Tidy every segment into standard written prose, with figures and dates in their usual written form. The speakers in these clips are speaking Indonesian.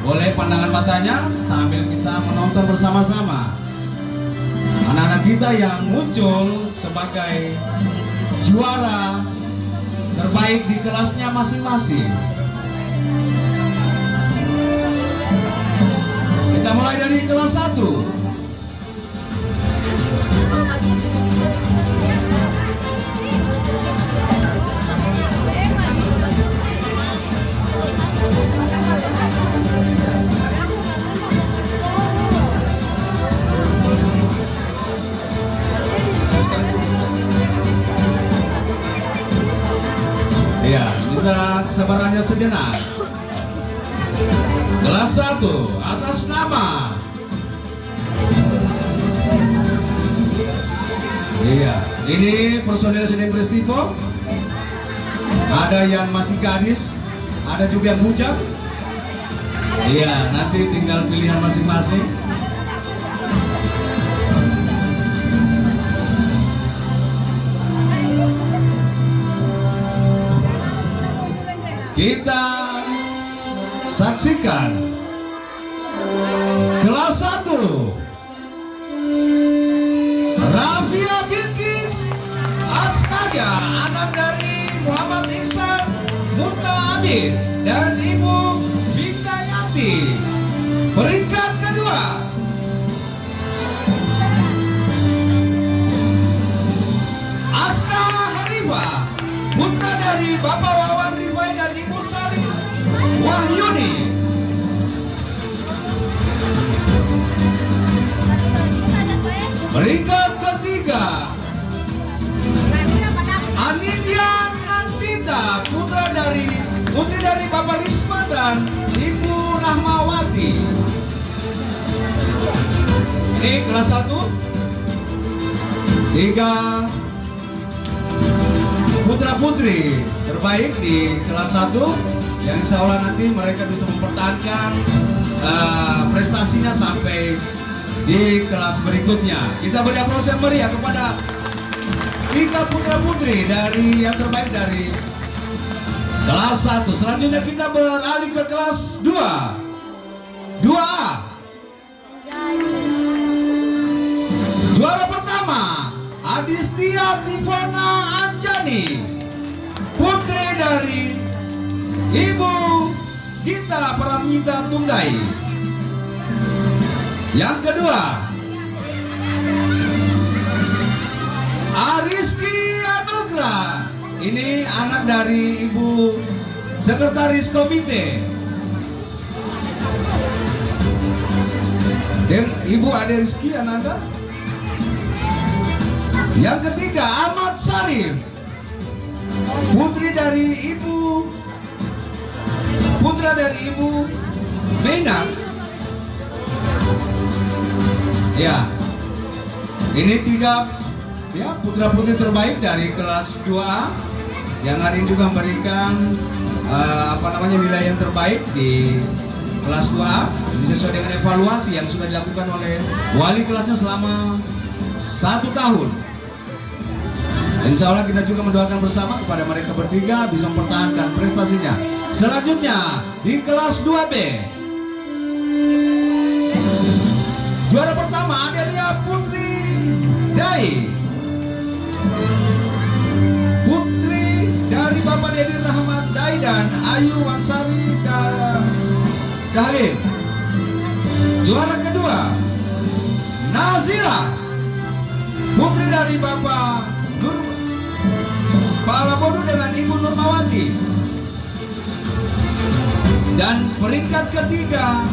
Boleh pandangan matanya sambil kita menonton bersama-sama anak-anak kita yang muncul sebagai juara terbaik di kelasnya masing-masing. Kita mulai dari kelas 1. Ya, minta kesabarannya sejenak. Kelas 1 atas nama. Iya, ini personel Seni Festival. Ada yang masih gadis, ada juga yang bujang. Iya, nanti tinggal pilihan masing-masing. Kita saksikan kelas 1 Rafia Bilkis Askaria, anak dari Muhammad Iksan Muta Amin dan Ibu Bindayati. Peringkat kedua Aska Hanifah, putra dari Bapak Wawan Rifai dan Ibu Sari Wahyuni. Peringkat ketiga Anindya Nandita, putri dari Bapak Risma dan Ibu Rahmawati. Ini kelas 1. 3 putra-putri terbaik di kelas 1 yang insya Allah nanti mereka bisa mempertahankan prestasinya sampai di kelas berikutnya. Kita beri aplaus yang meriah kepada 3 putra-putri dari yang terbaik dari kelas 1. Selanjutnya kita beralih ke kelas 2. 2A. Juara pertama Adistia Tivana Anjani, putri dari Ibu Gita Pramita Tunggai. Yang kedua Ariski Anugrah, ini anak dari Ibu Sekretaris Komite dan Ibu Ade Rizky Ananda. Yang ketiga Ahmad Sarif, putra dari Ibu Menak. Ya, ini 3 ya putra-putri terbaik dari kelas 2A yang hari ini juga memberikan wilayah yang terbaik di kelas 2A. Ini sesuai dengan evaluasi yang sudah dilakukan oleh wali kelasnya selama 1 tahun. Insya Allah kita juga mendoakan bersama kepada mereka bertiga bisa mempertahankan prestasinya. Selanjutnya di kelas 2B, juara pertama Adelia Putri Dai, putri dari Bapak Dedi Rahmat Dai dan Ayu Wansari Dahlin. Juara kedua Nazila, putri dari Bapak Palabodu dengan Ibu Nurmawati. Dan peringkat ketiga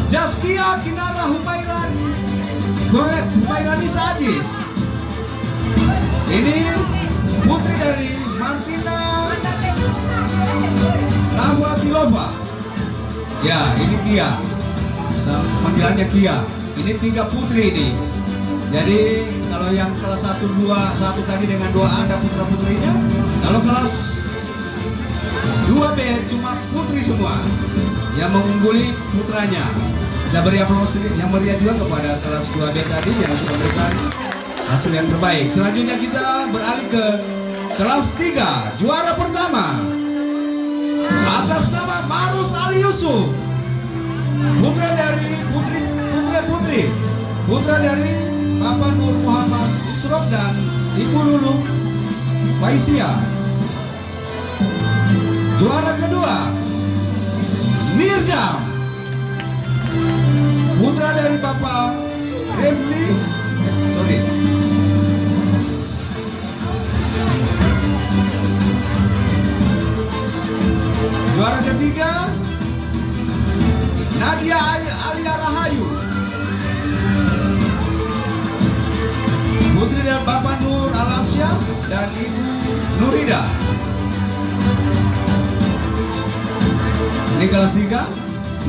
Jaskia Kinara Humairani Sajis, ini putri dari Martina Rahwatilova. Ya, ini Kia, panggilannya Kia. Ini 3 putri ini. Jadi kalau yang kelas 1 tadi dengan 2A ada putra-putrinya. Kalau kelas 2B cuma putri semua yang mengungguli putranya. Kita beri aplaus yang meriah juga kepada kelas 2B tadi yang sudah memberikan hasil yang terbaik. Selanjutnya kita beralih ke kelas 3, juara pertama Yusuf, putra dari putri, putra dari Bapak Nur Muhammad Isrof dan Ibu Lulu Faisia. Juara kedua, Mirzam, putra dari Bapak Refli, Juara ketiga, Nadia Alia Rahayu, putri dari Bapak Nur Alamsyah dan Ibu Nurida. Ini kelas 3,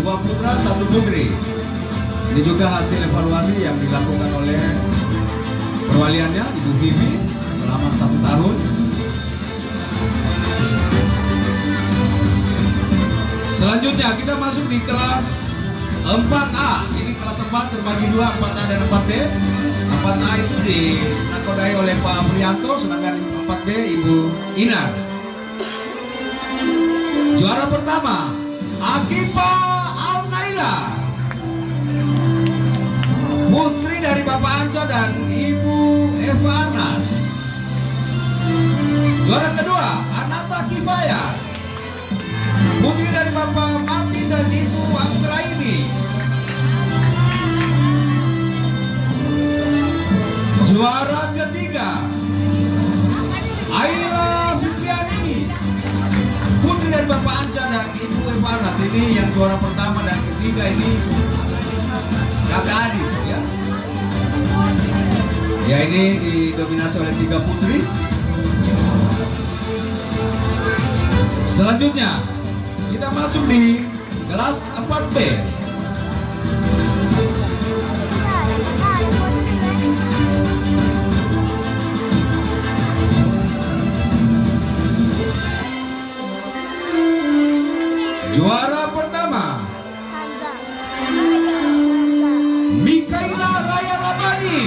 2 putra, 1 putri. Ini juga hasil evaluasi yang dilakukan oleh perwaliannya, Ibu Vivi, selama 1 tahun. Selanjutnya kita masuk di kelas 4A. Ini kelas 4 terbagi 2, 4A dan 4B. 4A itu dinakodai oleh Pak Prianto, sedangkan 4B Ibu Inar. Juara pertama, Akifa Al-Naila, putri dari Bapak Anca dan Ibu Eva Arnas. Juara kedua, Anata Kifaya, putri dari Bapak Martin dan Ibu Anggraini. Juara ketiga, Aila Fitriani, putri dari Bapak Anca dan Ibu Eva Arnas. Ini yang juara pertama dan ketiga ini kakak adik ya. Ya, ini didominasi oleh 3 putri. Selanjutnya kita masuk di kelas 4B. Juara pertama, Mikaila Raya Rabani,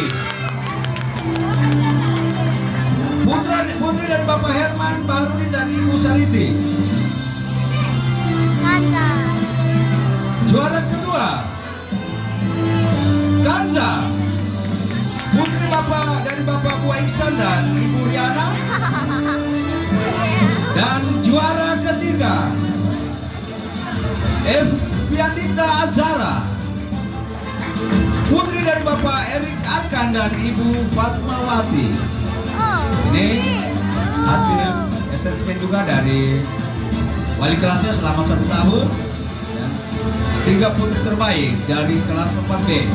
putri dari Bapak Herman Baharudin dan Ibu Sariti. Juara kedua, Kanza, putri dari Bapak Bu Iksan dan Ibu Riana. Dan juara ketiga, Eviandita Azara, putri dari Bapak Erik Akan dan Ibu Fatmawati. Ini hasil assessment juga dari wali kelasnya selama 1 tahun. 3 putri terbaik dari kelas 4B.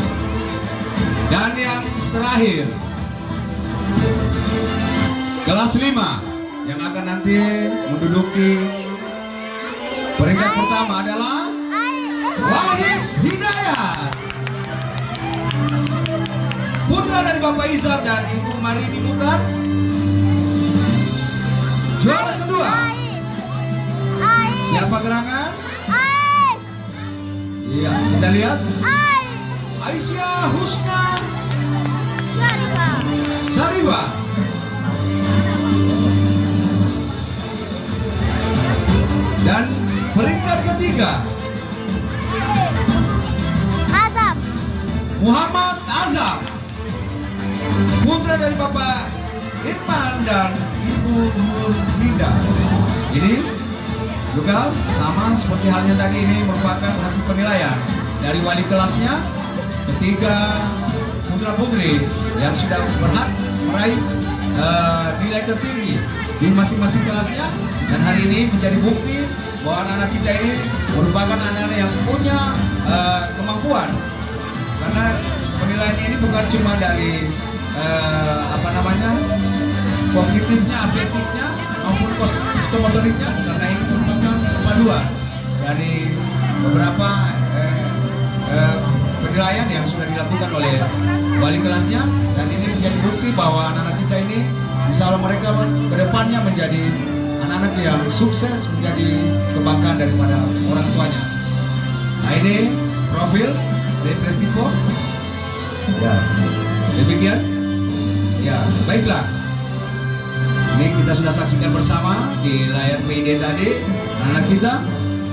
Dan yang terakhir, kelas 5 yang akan nanti menduduki peringkat pertama adalah Wahid Hidayat, putra dari Bapak Izar dan Ibu Marini Mutar. Juara kedua, siapa gerangan? Iya, kita lihat Aisyah Husna Sariba. Dan peringkat ketiga, Muhammad Azam, putra dari Bapak Irman dan Ibu Nurlinda. Ini juga sama seperti halnya tadi, ini merupakan hasil penilaian dari wali kelasnya. Ketiga putra putri yang sudah berhak meraih nilai tertinggi di masing-masing kelasnya, dan hari ini menjadi bukti bahwa anak-anak kita ini merupakan anak-anak yang punya kemampuan, karena penilaian ini bukan cuma dari kognitifnya, afektifnya maupun psikomotoriknya, karena ini merupakan perpaduan dari beberapa penilaian yang sudah dilakukan oleh wali kelasnya, dan ini menjadi bukti bahwa anak-anak kita ini insya Allah mereka kedepannya menjadi anak-anak yang sukses, menjadi kebanggaan daripada orang tuanya. Nah, ini profil dari Prestivo. Ya, demikian. Ya, baiklah. Ini kita sudah saksikan bersama di layar PID tadi anak-anak kita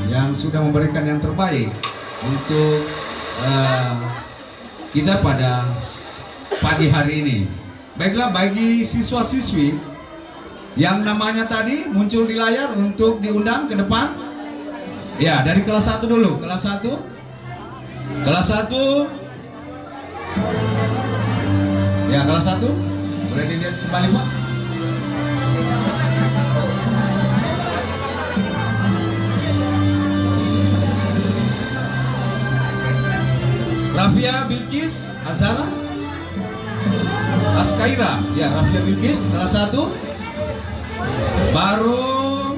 yang sudah memberikan yang terbaik untuk kita pada pagi hari ini. Baiklah, bagi siswa-siswi yang namanya tadi muncul di layar untuk diundang ke depan. Ya, dari kelas 1 dulu. Kelas 1. Kelas 1. Ya, kelas 1. Boleh dilihat kembali, Pak. Rafia Bilkis Azhara Askaira. Ya, Rafia Bilkis kelas 1. Baru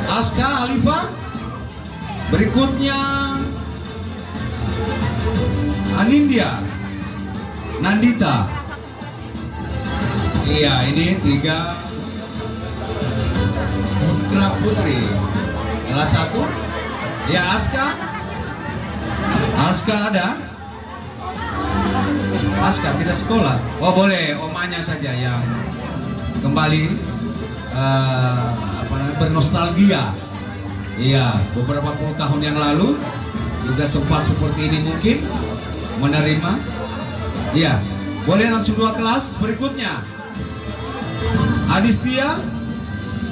Aska Halifa. Berikutnya Anindya Nandita. Iya, ini 3 putra putri kelas 1. Ya, Aska ada? Aska tidak sekolah? Oh, boleh, omanya saja yang kembali bernostalgia. Iya, beberapa puluh tahun yang lalu juga sempat seperti ini mungkin menerima. Iya, boleh langsung 2 kelas berikutnya.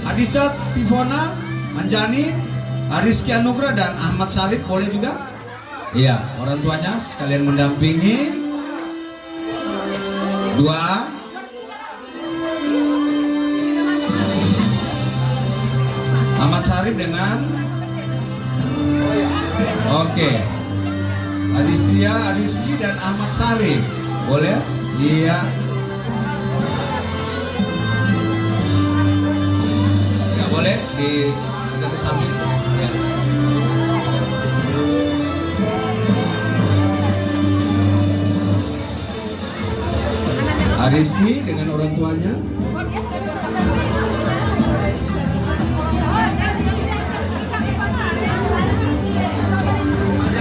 Adista Tivona Anjani, Rizky Anugrah dan Ahmad Sarif boleh juga. Iya, orang tuanya sekalian mendampingi. 2A. Ahmad Sarif dengan oke. Adistia, Rizky dan Ahmad Sarif. Boleh? Iya. Ya, boleh di ke samping. Ya. Rizky dengan orang tuanya.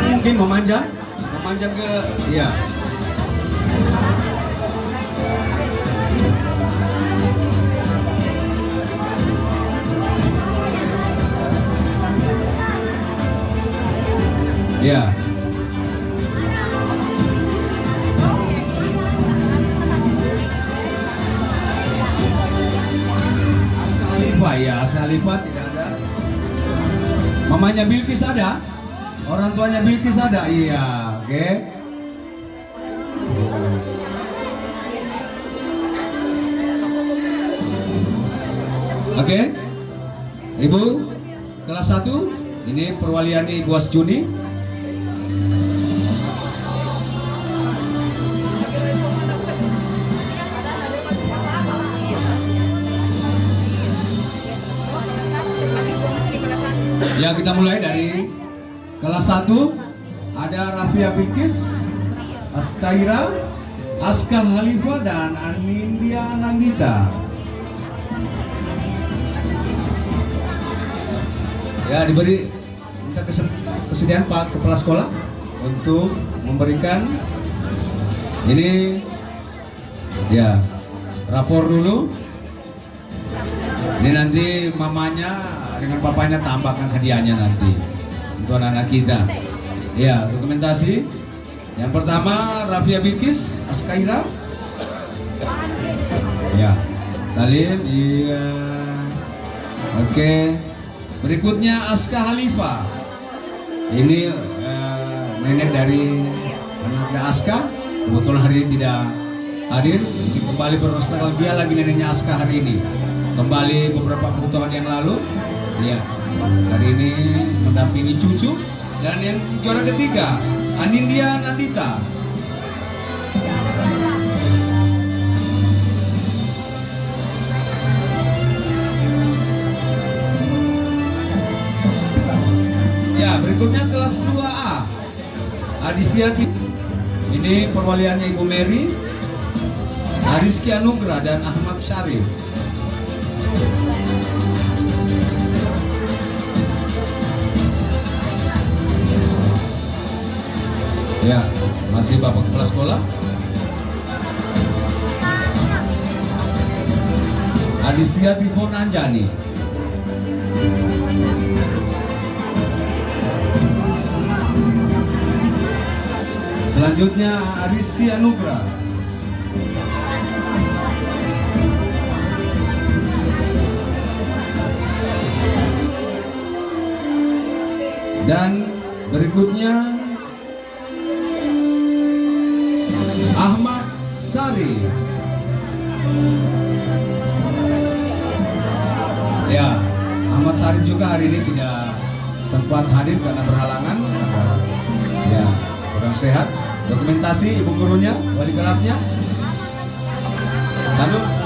Mungkin memanjang ke ya. Ya. Ya, Salifah tidak ada. Mamanya Bilkis ada? Orang tuanya Bilkis ada? Iya, oke. Oke. Ibu, kelas 1. Ini perwaliannya Ibu Asjuni. Ya, kita mulai dari kelas 1. Ada Rafia Bilkis, Askaira, Aska Halifa dan Anindya Nandita. Ya, diberi minta kesediaan Pak Kepala Sekolah untuk memberikan ini ya rapor dulu. Ini nanti mamanya dengan papanya tambahkan hadiahnya nanti untuk anak-anak kita. Ya, dokumentasi. Yang pertama Rafia Bilkis, Askaira. Ya, Salim. Iya. Oke. Berikutnya Aska Halifa. Ini nenek dari anaknya Aska. Kebetulan hari ini tidak hadir. Kembali bernostalgia lagi neneknya Aska hari ini. Kembali beberapa puluh tahun yang lalu. Ya, hari ini mendampingi cucu. Dan yang juara ketiga Anindya Nandita. Ya, berikutnya kelas 2A Adistia. Ini perwaliannya Ibu Mary, Rizky Anugrah dan Ahmad Sarif. Ya, masih Bapak Kepala Sekolah. Adistia Tivona Anjani. Selanjutnya Rizky Anugrah. Dan berikutnya Ahmad Sari. Ya, Ahmad Sari juga hari ini tidak sempat hadir karena berhalangan. Ya, kurang sehat. Dokumentasi ibu gurunya, wali kelasnya. Sadu.